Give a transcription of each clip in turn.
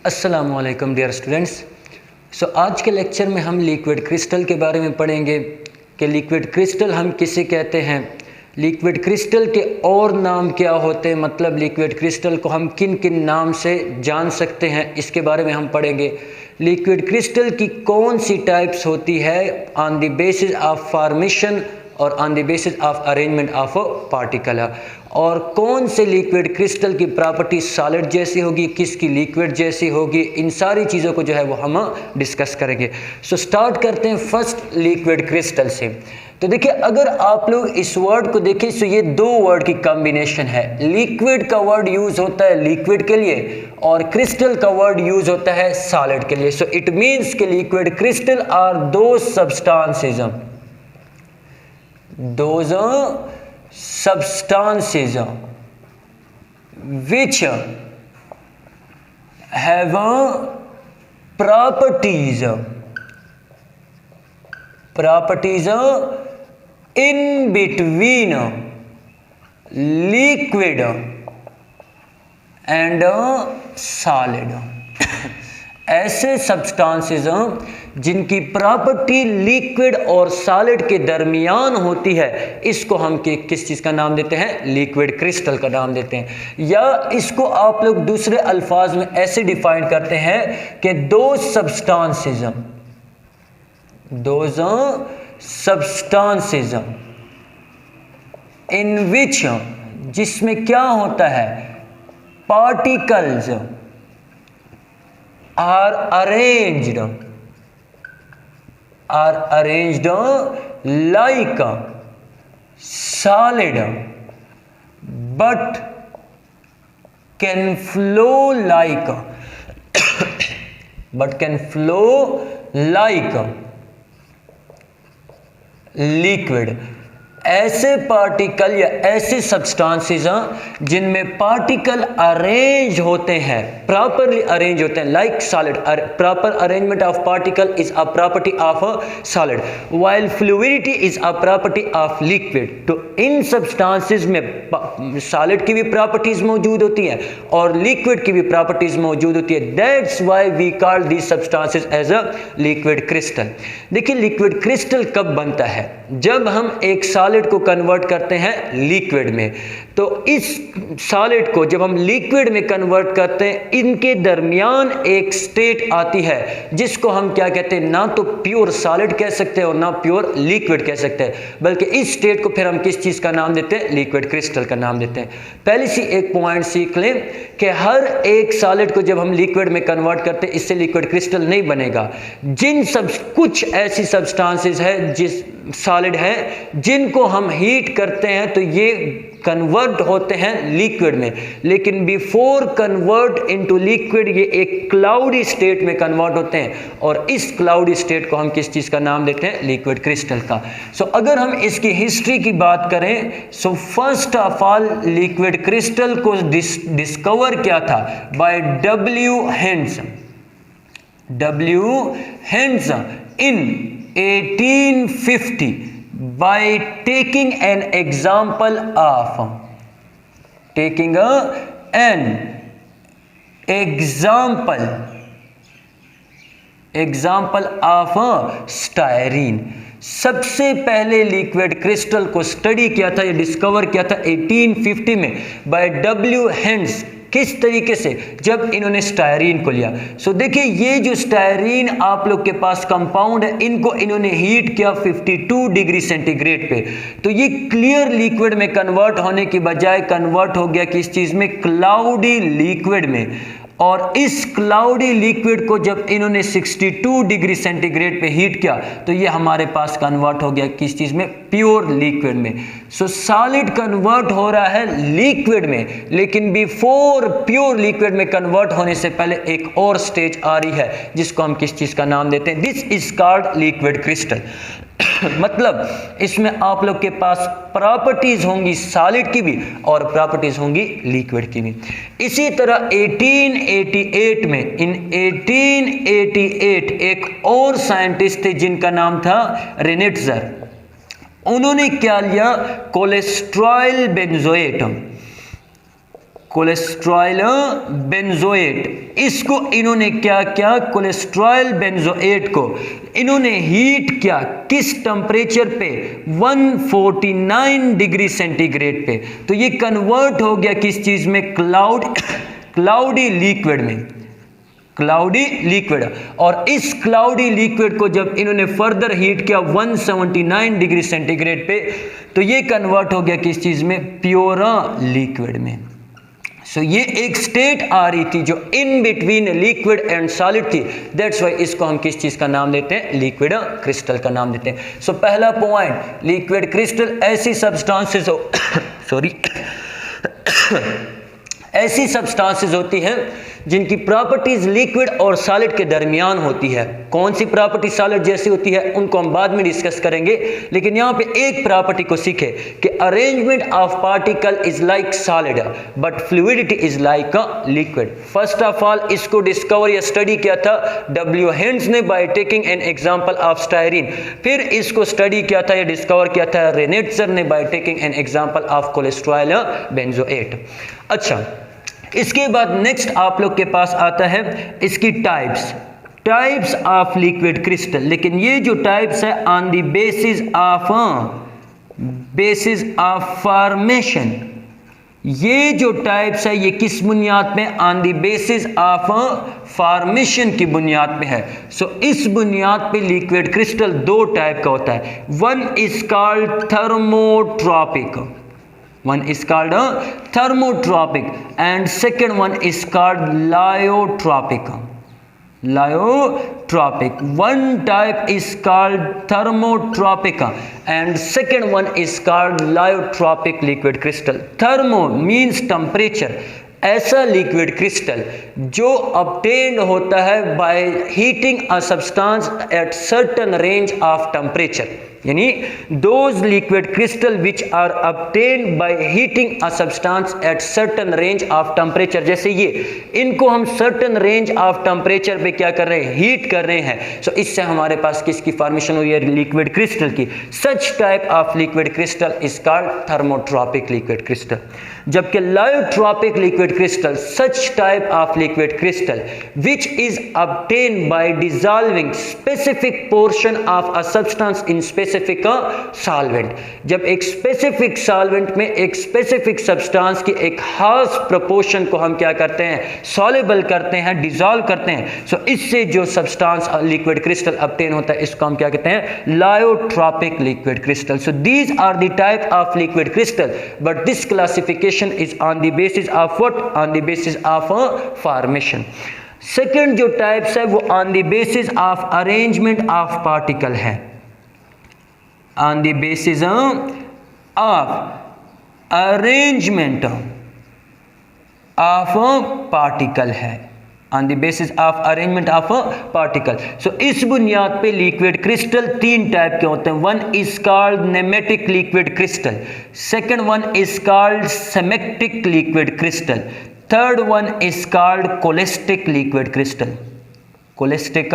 अस्सलामुअलैकुम dear students. आज के लेक्चर में हम लिक्विड क्रिस्टल के बारे में पढ़ेंगे कि लिक्विड क्रिस्टल हम किसे कहते हैं, लिक्विड क्रिस्टल के और नाम क्या होते हैं, मतलब लिक्विड क्रिस्टल को हम किन किन नाम से जान सकते हैं, इसके बारे में हम पढ़ेंगे। लिक्विड क्रिस्टल की कौन सी टाइप्स होती है on the basis of formation और on the basis of arrangement of a particle, और कौन से लिक्विड क्रिस्टल की प्रॉपर्टी सॉलिड जैसी होगी, किसकी लिक्विड जैसी होगी, इन सारी चीज़ों को जो है वो हम डिस्कस करेंगे। स्टार्ट करते हैं फर्स्ट लिक्विड क्रिस्टल से। तो देखिए, अगर आप लोग इस वर्ड को देखें तो ये दो वर्ड की कॉम्बिनेशन है। लिक्विड का वर्ड यूज होता है लिक्विड के लिए और क्रिस्टल का वर्ड यूज होता है सॉलिड के लिए। सो इट मीन्स कि लिक्विड क्रिस्टल आर दो substances which have properties in between liquid and solid। ऐसे सब्सटेंसेस जिनकी प्रॉपर्टी लिक्विड और सॉलिड के दरमियान होती है, इसको हम किस चीज़ का नाम देते हैं, लिक्विड क्रिस्टल का नाम देते हैं। या इसको आप लोग दूसरे अल्फाज में ऐसे डिफाइन करते हैं कि दो सब्सटेंसेस इन विच, जिसमें क्या होता है, particles are arranged like solid but can flow like liquid। ऐसे पार्टिकल या ऐसे सब्सटेंसेस जिनमें पार्टिकल अरेंज होते हैं, प्रॉपरली अरेंज होते हैं, like solid. Proper arrangement of particle is a property of solid while fluidity is a property of liquid. तो इन substances में सॉलिड की भी प्रॉपर्टीज मौजूद होती हैं और लिक्विड की भी प्रॉपर्टीज मौजूद होती है। That's why we call these substances as a liquid crystal. देखिए, लिक्विड क्रिस्टल कब बनता है, जब हम एक सॉलिड को कन्वर्ट करते हैं लिक्विड में। तो इस सॉलिड को जब हम लिक्विड में कन्वर्ट करते हैं, इनके दरमियान एक स्टेट आती है जिसको हम क्या कहते हैं, ना तो प्योर सॉलिड कह सकते हैं और ना प्योर लिक्विड कह सकते हैं, बल्कि इस स्टेट को फिर हम किस चीज का नाम देते हैं, लिक्विड क्रिस्टल का नाम देते हैं। पहले से एक पॉइंट सीख लें कि हर एक सॉलिड को जब हम लिक्विड में कन्वर्ट करते हैं, इससे लिक्विड क्रिस्टल नहीं बनेगा। कुछ ऐसी सब्सटेंसेस है जिस सॉलिड है जिनको हम हीट करते हैं तो ये कन्वर्ट होते हैं लिक्विड में, लेकिन बिफोर कन्वर्ट इनटू लिक्विड ये एक क्लाउडी स्टेट में कन्वर्ट होते हैं और इस क्लाउडी स्टेट को हम किस चीज़ का नाम देते हैं, लिक्विड क्रिस्टल का। अगर हम इसकी हिस्ट्री की बात करें, first of all liquid crystal को डिस्कवर किया था by W. Hens in 1850 by taking an example of styrene. सबसे पहले लिक्विड क्रिस्टल को स्टडी किया था, ये डिस्कवर किया था 1850 में बाय W. हेंस। किस तरीके से, जब इन्होंने स्टायरीन को लिया। देखिए, ये जो स्टायरीन आप लोग के पास कंपाउंड है, इनको इन्होंने हीट किया 52 डिग्री सेंटीग्रेड पे। तो ये क्लियर लिक्विड में कन्वर्ट होने की बजाय कन्वर्ट हो गया किस चीज में, क्लाउडी लिक्विड में। और इस क्लाउडी लिक्विड को जब इन्होंने 62 डिग्री सेंटीग्रेड पे हीट किया तो ये हमारे पास कन्वर्ट हो गया किस चीज में, प्योर लिक्विड में। सॉलिड कन्वर्ट हो रहा है लिक्विड में, लेकिन बिफोर प्योर लिक्विड में कन्वर्ट होने से पहले एक और स्टेज आ रही है जिसको हम किस चीज का नाम देते हैं, this is called liquid crystal. मतलब इसमें आप लोग के पास प्रॉपर्टीज होंगी सॉलिड की भी और प्रॉपर्टीज होंगी लिक्विड की भी। इसी तरह 1888 में, इन 1888 एक और साइंटिस्ट थे जिनका नाम था रेनिट्जर। उन्होंने क्या लिया, कोलेस्ट्रॉल बेंजोएट। Cholesterol benzoate. इसको इन्होंने क्या किया, कोलेस्ट्रॉल बेंजोएट को इन्होंने हीट किया किस टेम्परेचर पे, 149 डिग्री सेंटीग्रेड पे। तो ये कन्वर्ट हो गया किस चीज में, क्लाउडी लिक्विड में, क्लाउडी लिक्विड। और इस क्लाउडी लिक्विड को जब इन्होंने फर्दर हीट किया 179 डिग्री सेंटीग्रेड पे, तो ये कन्वर्ट हो गया किस चीज में, प्योर लिक्विड में। सो ये एक स्टेट आ रही थी जो in between liquid and solid थी, दैट्स वाई इसको हम किस चीज का नाम देते हैं, लिक्विड क्रिस्टल का नाम देते हैं। सो पहला पॉइंट, लिक्विड क्रिस्टल ऐसी सब्सटेंसेस ऐसी सब्सटेंसेस होती हैं जिनकी प्रॉपर्टीज लिक्विड और सॉलिड के दरमियान होती है। कौन सी प्रॉपर्टी सॉलिड जैसी होती है उनको हम बाद में डिस्कस करेंगे, लेकिन यहाँ पे एक प्रॉपर्टी को सीखे कि arrangement of particle is like solid but fluidity is like a liquid. First of all इसको डिस्कवर या स्टडी किया था W. हेंड्स ने by taking an example of styrene. फिर इसको स्टडी किया था या डिस्कवर किया था रेनेट्जर ने by taking an example of cholesterol benzoate. अच्छा, इसके बाद नेक्स्ट आप लोग के पास आता है इसकी टाइप्स ऑफ लिक्विड क्रिस्टल। लेकिन ये जो टाइप्स है on the basis of formation, ये जो टाइप्स है ये किस बुनियाद पे, on the basis of formation की बुनियाद पे है। सो इस बुनियाद पे लिक्विड क्रिस्टल दो टाइप का होता है। One is called thermotropic, one is called a thermotropic and second one is called lyotropic. One type is called thermotropic and second one is called lyotropic liquid crystal. Thermo means temperature, ऐसा liquid crystal जो obtained होता है by heating a substance at certain range of temperature, यानी those liquid crystal which are obtained by heating a substance at certain range of temperature। जैसे ये, इनको हम certain range of temperature पे क्या कर रहे हैं, हीट कर रहे हैं। सो इससे हमारे पास किसकी फॉर्मेशन हुई है, लिक्विड क्रिस्टल की। such type of liquid crystal is called thermotropic liquid crystal। जबकि lyotropic liquid crystal, such type of liquid crystal which is obtained by dissolving specific portion of a substance in specific solvent। जब एक specific solvent में एक specific substance की एक खास proportion को हम क्या करते हैं, सॉल्युबल करते हैं, डिसॉल्व करते हैं। सो इससे जो सब्सटेंस लिक्विड क्रिस्टल ऑब्टेन होता है इसको हम क्या कहते हैं, lyotropic liquid crystal. So these are the type of liquid crystal, but this classification is on the basis of what, on the basis of formation। Second जो टाइप्स है वो on the basis of arrangement of particle है, on the basis of arrangement of particle है, on the basis of arrangement of particle। so इस बुनियाद पे liquid crystal तीन type के होते हैं। One is called nematic liquid crystal, second one is called smectic liquid crystal, third one is called cholesteric liquid crystal. Cholesteric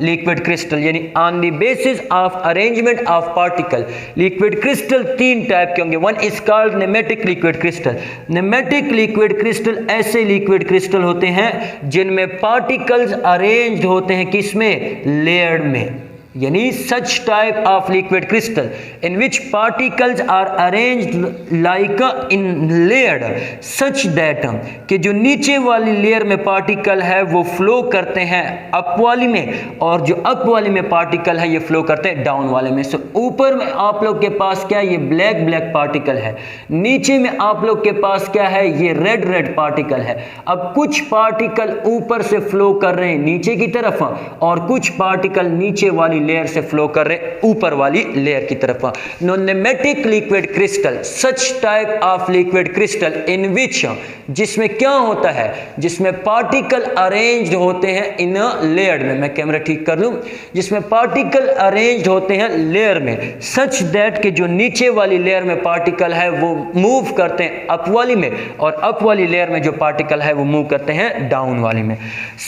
liquid crystal यानी on the basis of arrangement of particle liquid crystal तीन type के होंगे। One is called nematic liquid crystal. Nematic liquid crystal ऐसे liquid crystal होते हैं जिनमें particles arranged होते हैं, किसमें, लेयर्ड में, यानी such type of liquid crystal in which particles are arranged like in layered such that कि जो नीचे वाली लेयर में पार्टिकल है वो फ्लो करते हैं अप वाली में, और जो अप वाली में पार्टिकल है ये फ्लो करते हैं डाउन वाले में। सो ऊपर में आप लोग के पास क्या है, ये ब्लैक ब्लैक पार्टिकल है, नीचे में आप लोग के पास क्या है, ये रेड रेड पार्टिकल है। अब कुछ पार्टिकल ऊपर से फ्लो कर रहे हैं नीचे की तरफ और कुछ पार्टिकल नीचे वाली लेयर से फ्लो कर रहे हैं ऊपर वाली लेयर की तरफ। Nematic liquid crystal, such type of liquid crystal in which, जिसमें क्या होता है, जिसमें पार्टिकल अरेंज्ड होते हैं इन लेयर में, मैं कैमरा ठीक कर लूं, जिसमें पार्टिकल अरेंज्ड होते हैं लेयर में, सच दैट कि जो नीचे वाली लेयर में पार्टिकल है वो मूव करते हैं अप वाली में, और अप वाली लेयर में जो पार्टिकल है वो मूव करते हैं डाउन वाली में।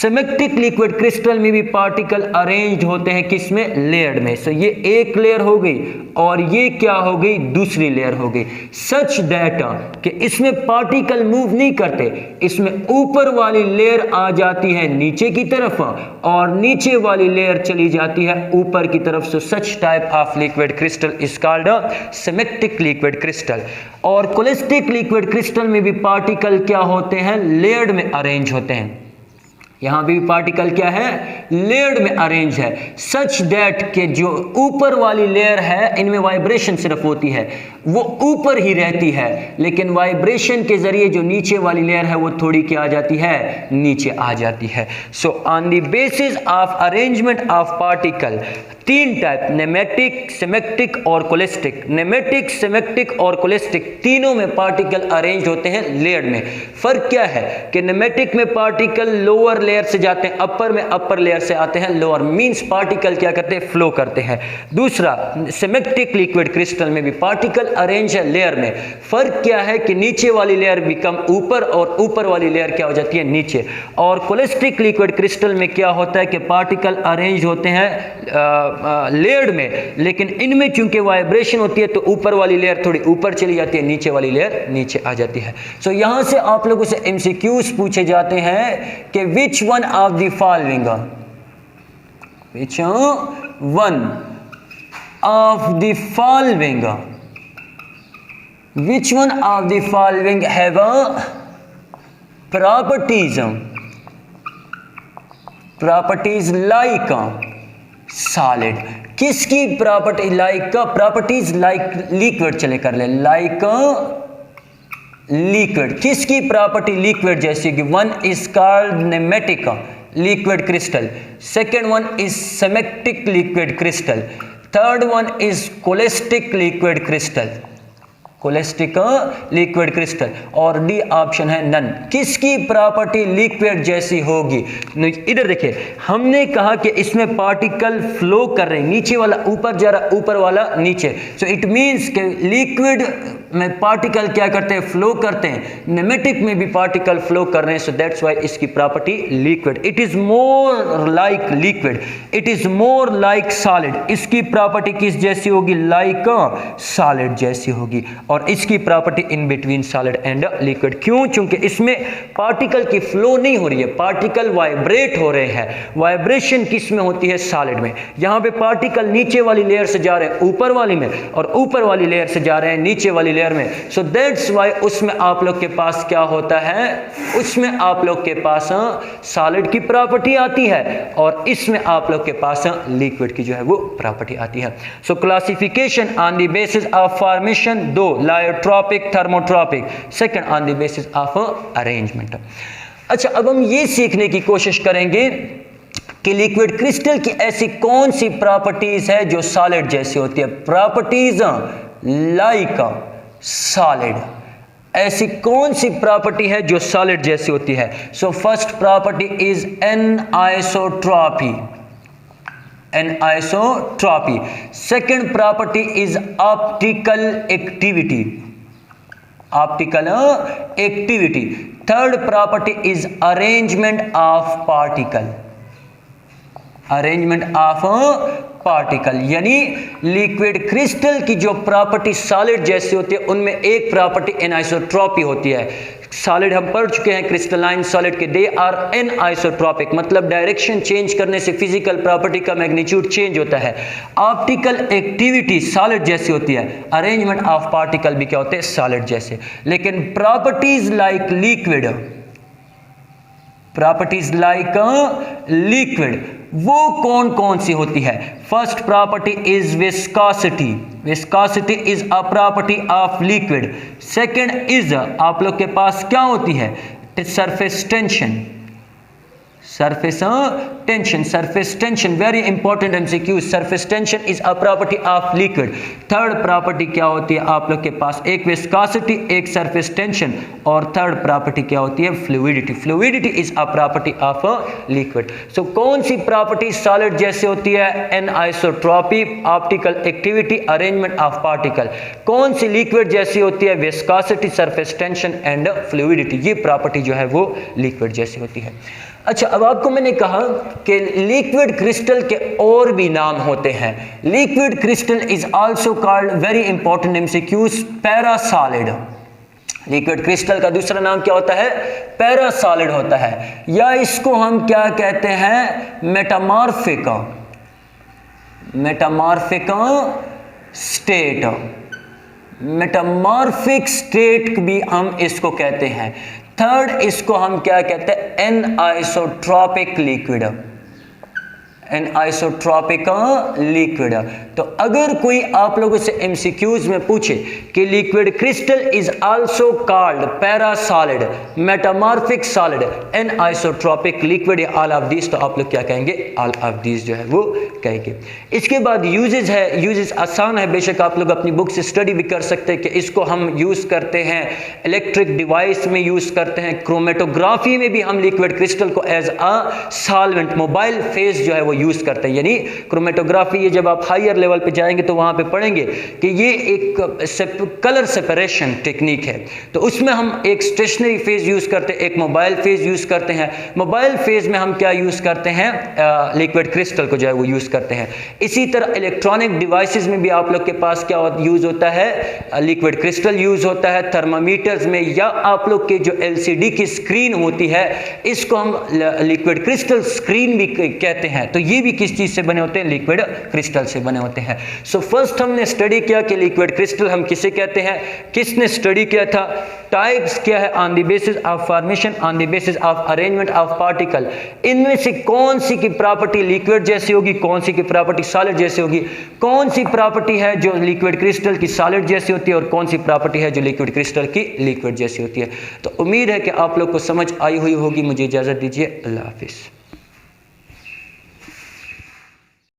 सेमेटिक लिक्विड क्रिस्टल में भी पार्टिकल अरेंज्ड होते हैं किसमें, में, लेयर्ड में। सो ये एक लेयर हो गई और ये क्या हो गई, दूसरी लेयर हो गई। सच दैट कि इसमें पार्टिकल मूव नहीं करते, इसमें ऊपर वाली लेयर आ जाती है नीचे की तरफ और नीचे वाली लेयर चली जाती है ऊपर की तरफ। So such type of liquid crystal is called smectic liquid crystal. और कोलेस्टिक लिक्विड क्रिस्टल में भी पार्टिकल क्या होते हैं, लेयर्ड में अरेंज होते हैं। यहां भी पार्टिकल क्या है, लेयर्ड में अरेंज है। सच दैट के जो ऊपर वाली लेयर है इनमें वाइब्रेशन सिर्फ होती है, वो ऊपर ही रहती है, लेकिन वाइब्रेशन के जरिए जो नीचे वाली लेयर है वो थोड़ी क्या आ जाती है, नीचे आ जाती है। So on the basis of arrangement of particle, तीन टाइप, नेमेटिक, सिमेट्रिक और कोलेस्टिक। नेमेटिक, सिमेट्रिक और कोलेस्टिक तीनों में पार्टिकल अरेंज होते हैं लेयर में। फर्क क्या है कि नेमेटिक में पार्टिकल लोअर लेयर से जाते हैं अपर में, अपर लेयर से आते हैं लोअर, मींस पार्टिकल क्या करते हैं, फ्लो करते हैं। दूसरा, सिमेट्रिक लिक्विड क्रिस्टल में भी पार्टिकल अरेंज है लेयर में। फर्क क्या है कि नीचे वाली लेयर बिकम ऊपर और ऊपर वाली लेयर क्या हो जाती है, नीचे। और कोलेस्टिक लिक्विड क्रिस्टल में क्या होता है कि पार्टिकल अरेंज होते हैं लेयर्ड में, लेकिन इनमें चूंकि वाइब्रेशन होती है तो ऊपर वाली लेयर थोड़ी ऊपर चली जाती है, नीचे वाली लेयर नीचे आ जाती है। सो यहां से आप लोगों से एमसीक्यूज पूछे जाते हैं कि which one of the following, which one of the following, which one of the following have properties like solid. किसकी प्रॉपर्टी लाइक का, प्रॉपर्टीज लाइक लिक्विड, चले कर ले, लाइक लिक्विड। किसकी प्रॉपर्टी लिक्विड जैसी कि one is called nematic liquid crystal, second one is smectic liquid crystal, third one is cholesteric liquid crystal, cholesteric liquid crystal, और D option है none. किसकी property liquid जैसी होगी, इधर देखिए हमने कहा कि इसमें पार्टिकल फ्लो कर रहे हैं, नीचे वाला ऊपर जा रहा, ऊपर वाला नीचे। सो इट मींस कि लिक्विड में पार्टिकल क्या करते हैं, फ्लो करते हैं। नेमेटिक में भी पार्टिकल फ्लो कर रहे हैं, सो दैट्स व्हाई इसकी property liquid. It is more like liquid, it is more like solid. इसकी प्रॉपर्टी किस जैसी होगी, लाइक सॉलिड जैसी होगी। और इसकी property in between solid and liquid. क्यों, क्योंकि इसमें पार्टिकल की फ्लो नहीं हो रही है, पार्टिकल वाइब्रेट हो रहे हैं। वाइब्रेशन किस में होती है, सॉलिड में। यहां पे पार्टिकल नीचे वाली लेयर से जा रहे हैं ऊपर वाली में, और ऊपर वाली लेयर से जा रहे हैं नीचे वाली लेयर में। सो दैट्स व्हाई उसमें आप लोग के पास क्या होता है, उसमें आप लोग के पास सॉलिड की प्रॉपर्टी आती है और इसमें आप लोग के पास लिक्विड की जो है वो प्रॉपर्टी आती है। So classification on the basis of formation, दो, lyotropic, thermotropic, second on the basis of arrangement. अच्छा, अब हम ये सीखने की कोशिश करेंगे कि लिक्विड क्रिस्टल की ऐसी कौन सी प्रॉपर्टीज है जो सॉलिड जैसी होती है। प्रॉपर्टीज लाइक सॉलिड, ऐसी कौन सी प्रॉपर्टी है जो सॉलिड जैसी होती है। So first property is anisotropy, anisotropy. Second property is optical activity, optical activity. Third property is arrangement of particle, arrangement of particle. यानी लिक्विड क्रिस्टल की जो प्रॉपर्टी सॉलिड जैसी होती है उनमें एक प्रॉपर्टी एनाइसोट्रॉपी होती है। सॉलिड हम पढ़ चुके हैं क्रिस्टलाइन सॉलिड के, दे आर एनाइसोट्रॉपिक, मतलब डायरेक्शन चेंज करने से फिजिकल प्रॉपर्टी का मैग्नीट्यूड चेंज होता है। ऑप्टिकल एक्टिविटी सॉलिड जैसी होती है, अरेंजमेंट ऑफ पार्टिकल भी क्या होते हैं, सॉलिड जैसे। लेकिन properties like liquid, properties like liquid वो कौन कौन सी होती है। First property is viscosity, viscosity is a property of liquid. Second is आप लोग के पास क्या होती है, surface tension, surface tension, surface tension very important MCQ। surface tension is a property of liquid। Third property क्या होती है आप लोग के पास, एक विस्कोसिटी, एक सरफेस टेंशन, और थर्ड प्रॉपर्टी क्या होती है, fluidity. Fluidity is a property of liquid. So कौन सी प्रॉपर्टी सॉलिड जैसे होती है, anisotropy, optical activity, arrangement of particle. कौन सी लिक्विड जैसी होती है, viscosity, surface tension and fluidity. ये प्रॉपर्टी जो है वो लिक्विड जैसी होती है। अच्छा, अब आपको मैंने कहा कि लिक्विड क्रिस्टल के और भी नाम होते हैं। Liquid crystal is also called, very important MCQs, para solid. Liquid crystal का दूसरा नाम क्या होता है? पैरा सॉलिड होता है, या इसको हम क्या कहते हैं? Metamorphic, metamorphic state, metamorphic state भी हम इसको कहते हैं। थर्ड, इसको हम क्या कहते हैं? एनआइसोट्रॉपिक लिक्विड, एनआइसोट्रॉपिक लिक्विड। तो अगर कोई आप लोगों से एमसीक्यूज में पूछे कि liquid crystal is also called para solid, metamorphic solid, anisotropic liquid, all of this, तो आप लोग क्या कहेंगे? ऑल ऑफ दिस जो है वो कहेंगे। इसके बाद यूजेस है, यूजेस आसान है, बेशक आप लोग अपनी बुक से स्टडी भी कर सकते हैं कि इसको हम यूज करते हैं इलेक्ट्रिक डिवाइस में, यूज करते हैं क्रोमेटोग्राफी में भी हम लिक्विड क्रिस्टल को as a solvent, mobile phase जो है वो यूज करते हैं। यानी क्रोमेटोग्राफी, ये जब आप हायर लेवल पे जाएंगे तो वहां पे पढ़ेंगे कि ये एक कलर सेपरेशन टेक्निक है। तो उसमें हम एक स्टेशनरी फेज यूज करते हैं, एक मोबाइल फेज यूज करते हैं। मोबाइल फेज में हम क्या यूज करते हैं? लिक्विड क्रिस्टल को जो है वो यूज करते हैं। इसी तरह इलेक्ट्रॉनिक डिवाइसेस में भी आप लोग के पास क्या यूज होता है? लिक्विड क्रिस्टल यूज होता है। थर्मामीटर्स में, या आप लोग के जो एलसीडी की स्क्रीन होती है, इसको हम लिक्विड क्रिस्टल स्क्रीन भी कहते हैं। तो ये भी किस चीज से बने होते हैं? लिक्विड क्रिस्टल से बने होते हैं। सो फर्स्ट हमने स्टडी किया कि लिक्विड क्रिस्टल हम किसे कहते हैं। किसने स्टडी किया था? टाइप्स क्या है? On the basis of formation, on the basis of arrangement of particle. इनमें से कौन सी की प्रॉपर्टी लिक्विड जैसी होगी, कौन सी की प्रॉपर्टी सॉलिड जैसी होगी, कौन सी प्रॉपर्टी है जो लिक्विड क्रिस्टल की सॉलिड जैसी होती है, और कौन सी प्रॉपर्टी है जो लिक्विड क्रिस्टल की लिक्विड जैसी होती है। तो उम्मीद है कि आप लोग को समझ आई हुई होगी। मुझे इजाजत दीजिए, अल्लाह हाफिज।